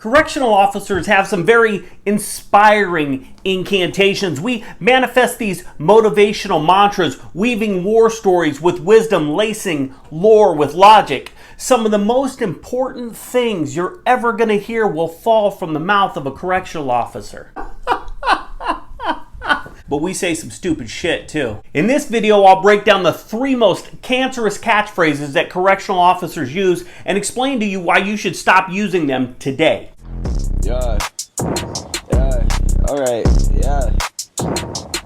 Correctional officers have some very inspiring incantations. We manifest these motivational mantras, weaving war stories with wisdom, lacing lore with logic. Some of the most important things you're ever going to hear will fall from the mouth of a correctional officer. But we say some stupid shit too. In this video, I'll break down the 3 most cancerous catchphrases that correctional officers use and explain to you why you should stop using them today. Yeah, alright, yeah,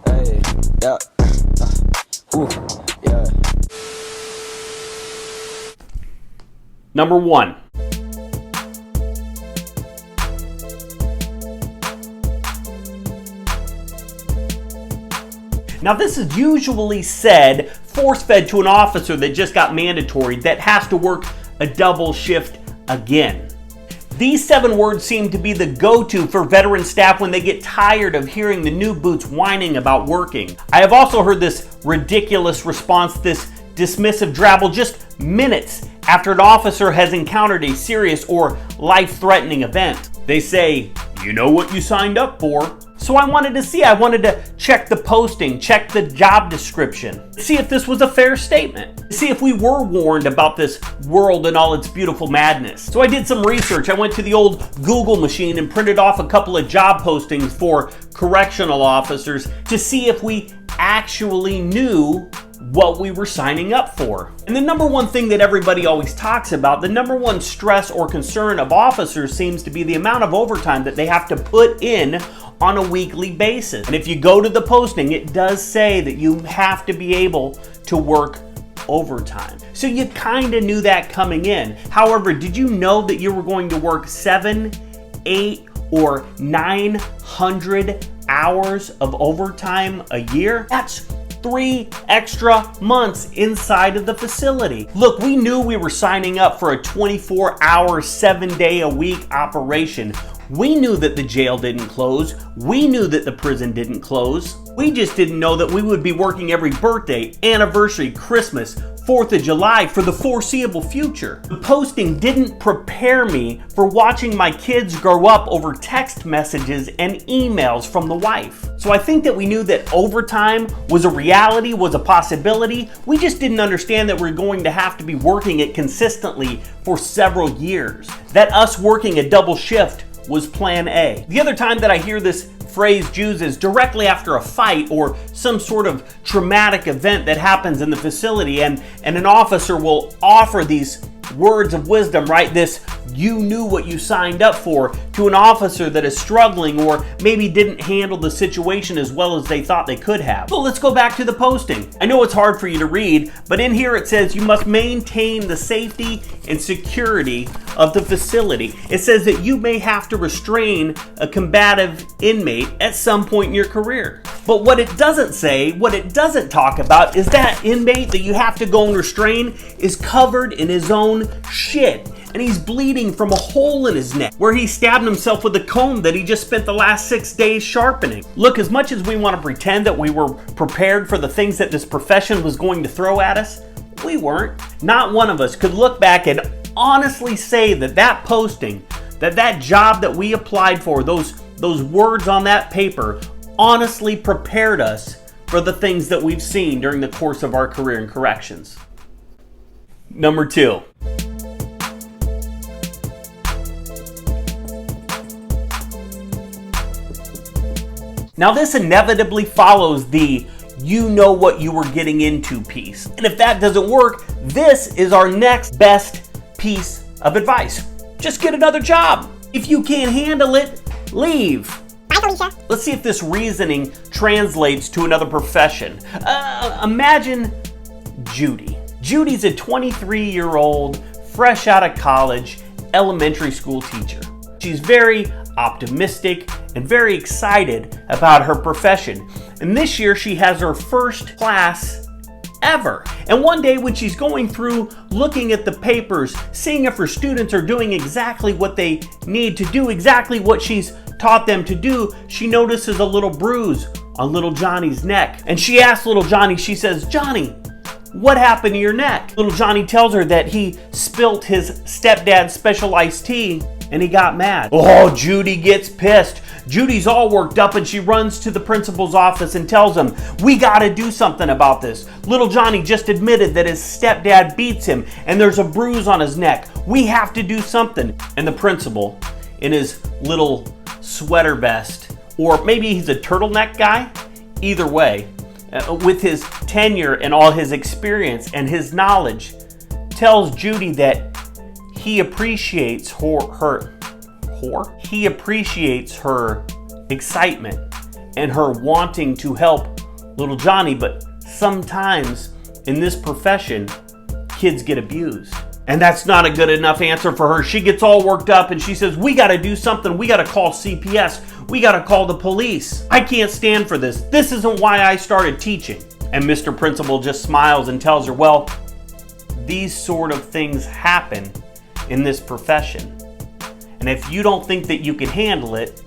hey, yeah, yeah. Number 1. Now, this is usually said force-fed to an officer that just got mandatory that has to work a double shift again. These 7 words seem to be the go-to for veteran staff when they get tired of hearing the new boots whining about working. I have also heard this ridiculous response, this dismissive drabble just minutes after an officer has encountered a serious or life-threatening event. They say, "You know what you signed up for." So I wanted to check the posting, check the job description, see if this was a fair statement, see if we were warned about this world and all its beautiful madness. So I did some research. I went to the old Google machine and printed off a couple of job postings for correctional officers to see if we actually knew what we were signing up for. And the number one thing that everybody always talks about, the number one stress or concern of officers seems to be the amount of overtime that they have to put in on a weekly basis. And if you go to the posting, it does say that you have to be able to work overtime. So you kind of knew that coming in. However, did you know that you were going to work 7, 8, or 900 hours of overtime a year? That's 3 extra months inside of the facility. Look, we knew we were signing up for a 24-hour, 7-day-a-week operation. We knew that the jail didn't close. We knew that the prison didn't close. We just didn't know that we would be working every birthday, anniversary, Christmas, 4th of July for the foreseeable future. The posting didn't prepare me for watching my kids grow up over text messages and emails from the wife. So I think that we knew that overtime was a reality, was a possibility. We just didn't understand that we're going to have to be working it consistently for several years. That us working a double shift was plan A. The other time that I hear this phrase used is directly after a fight or some sort of traumatic event that happens in the facility, and an officer will offer these words of wisdom, right? This "you knew what you signed up for" to an officer that is struggling or maybe didn't handle the situation as well as they thought they could have. So let's go back to the posting. I know it's hard for you to read, but in here it says you must maintain the safety and security of the facility. It says that you may have to restrain a combative inmate at some point in your career. But what it doesn't say, what it doesn't talk about, is that inmate that you have to go and restrain is covered in his own shit. And he's bleeding from a hole in his neck where he stabbed himself with a comb that he just spent the last 6 days sharpening. Look, as much as we want to pretend that we were prepared for the things that this profession was going to throw at us, we weren't. Not one of us could look back and honestly say that that posting, that job that we applied for, those words on that paper, honestly prepared us for the things that we've seen during the course of our career in corrections. Number 2. Now, this inevitably follows the "you know what you were getting into" piece. And if that doesn't work, this is our next best piece of advice. Just get another job. If you can't handle it, leave. Bye, Felicia. Let's see if this reasoning translates to another profession. Imagine Judy. Judy's a 23-year-old, fresh out of college, elementary school teacher. She's very optimistic and very excited about her profession. And this year she has her first class ever. And one day when she's going through, looking at the papers, seeing if her students are doing exactly what they need to do, exactly what she's taught them to do, she notices a little bruise on little Johnny's neck. And she asks little Johnny, she says, "Johnny, what happened to your neck?" Little Johnny tells her that he spilt his stepdad's special iced tea and he got mad. Oh, Judy gets pissed. Judy's all worked up and she runs to the principal's office and tells him, we gotta do something about this. Little Johnny just admitted that his stepdad beats him and there's a bruise on his neck. We have to do something. And the principal, in his little sweater vest, or maybe he's a turtleneck guy, either way, with his tenure and all his experience and his knowledge, tells Judy that he appreciates he appreciates her excitement and her wanting to help little Johnny, but sometimes in this profession, kids get abused. And that's not a good enough answer for her. She gets all worked up and she says, we gotta do something. We gotta call CPS. We gotta call the police. I can't stand for this. This isn't why I started teaching. And Mr. Principal just smiles and tells her, well, these sort of things happen in this profession. And if you don't think that you can handle it,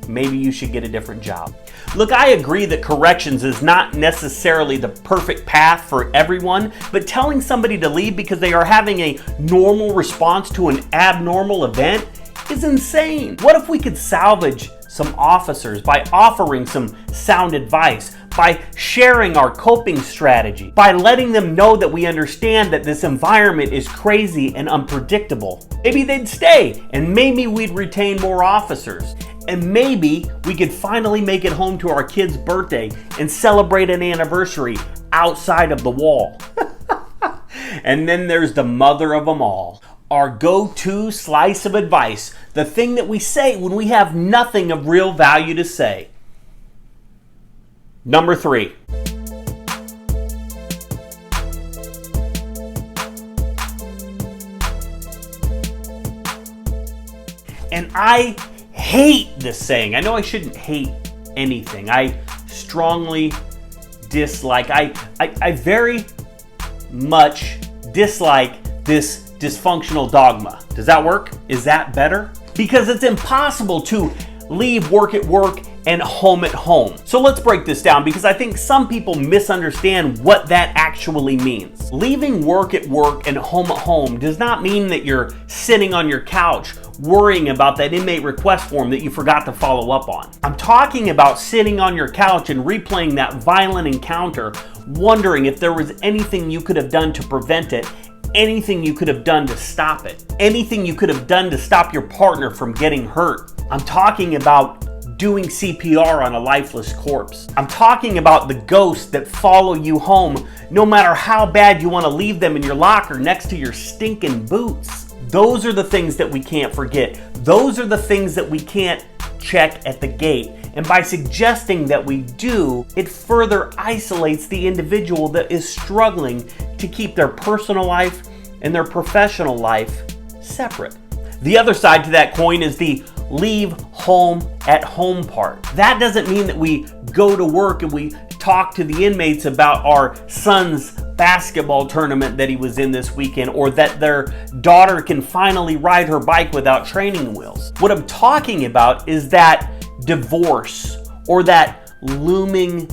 maybe you should get a different job. Look, I agree that corrections is not necessarily the perfect path for everyone, but telling somebody to leave because they are having a normal response to an abnormal event is insane. What if we could salvage some officers by offering some sound advice, by sharing our coping strategy, by letting them know that we understand that this environment is crazy and unpredictable? Maybe they'd stay, and maybe we'd retain more officers. And maybe we could finally make it home to our kid's birthday and celebrate an anniversary outside of the wall. And then there's the mother of them all, our go-to slice of advice, the thing that we say when we have nothing of real value to say. Number 3. And I hate this saying. I know I shouldn't hate anything. I strongly dislike, I very much dislike this dysfunctional dogma. Does that work? Is that better? Because it's impossible to leave work at work and home at home. So let's break this down because I think some people misunderstand what that actually means. Leaving work at work and home at home does not mean that you're sitting on your couch worrying about that inmate request form that you forgot to follow up on. I'm talking about sitting on your couch and replaying that violent encounter, wondering if there was anything you could have done to prevent it, anything you could have done to stop it, anything you could have done to stop your partner from getting hurt. I'm talking about doing CPR on a lifeless corpse. I'm talking about the ghosts that follow you home no matter how bad you want to leave them in your locker next to your stinking boots. Those are the things that we can't forget. Those are the things that we can't check at the gate. And by suggesting that we do, it further isolates the individual that is struggling to keep their personal life and their professional life separate. The other side to that coin is the leave home at home part. That doesn't mean that we go to work and we talk to the inmates about our son's basketball tournament that he was in this weekend, or that their daughter can finally ride her bike without training wheels. What I'm talking about is that divorce, or that looming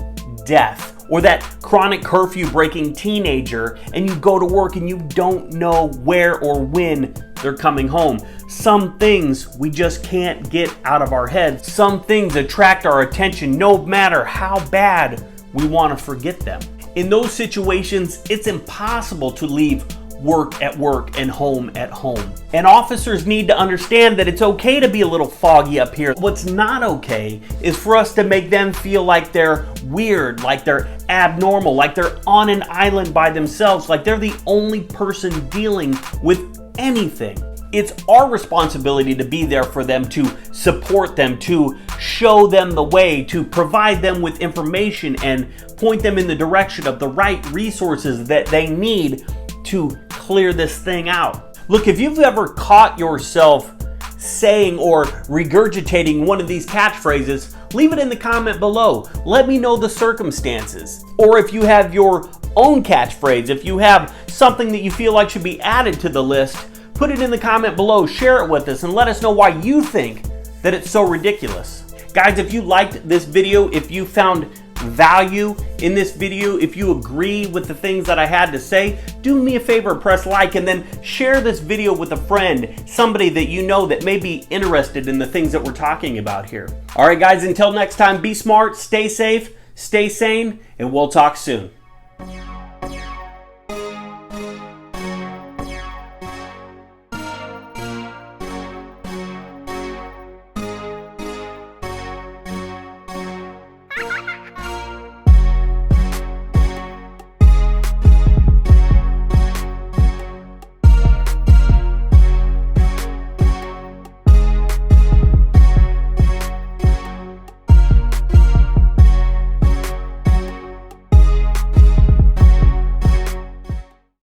death, or that chronic curfew breaking teenager, and you go to work and you don't know where or when they're coming home. Some things we just can't get out of our heads. Some things attract our attention no matter how bad we want to forget them. In those situations, it's impossible to leave work at work and home at home. And officers need to understand that it's okay to be a little foggy up here. What's not okay is for us to make them feel like they're weird, like they're abnormal, like they're on an island by themselves, like they're the only person dealing with anything. It's our responsibility to be there for them, to support them, to show them the way, to provide them with information and point them in the direction of the right resources that they need to clear this thing out. Look, if you've ever caught yourself saying or regurgitating one of these catchphrases, leave it in the comment below. Let me know the circumstances. Or if you have your own catchphrase, if you have something that you feel like should be added to the list, put it in the comment below, share it with us, and let us know why you think that it's so ridiculous. Guys, if you liked this video, if you found value in this video, if you agree with the things that I had to say, do me a favor, press like, and then share this video with a friend, somebody that you know that may be interested in the things that we're talking about here. All right, guys, until next time, be smart, stay safe, stay sane, and we'll talk soon.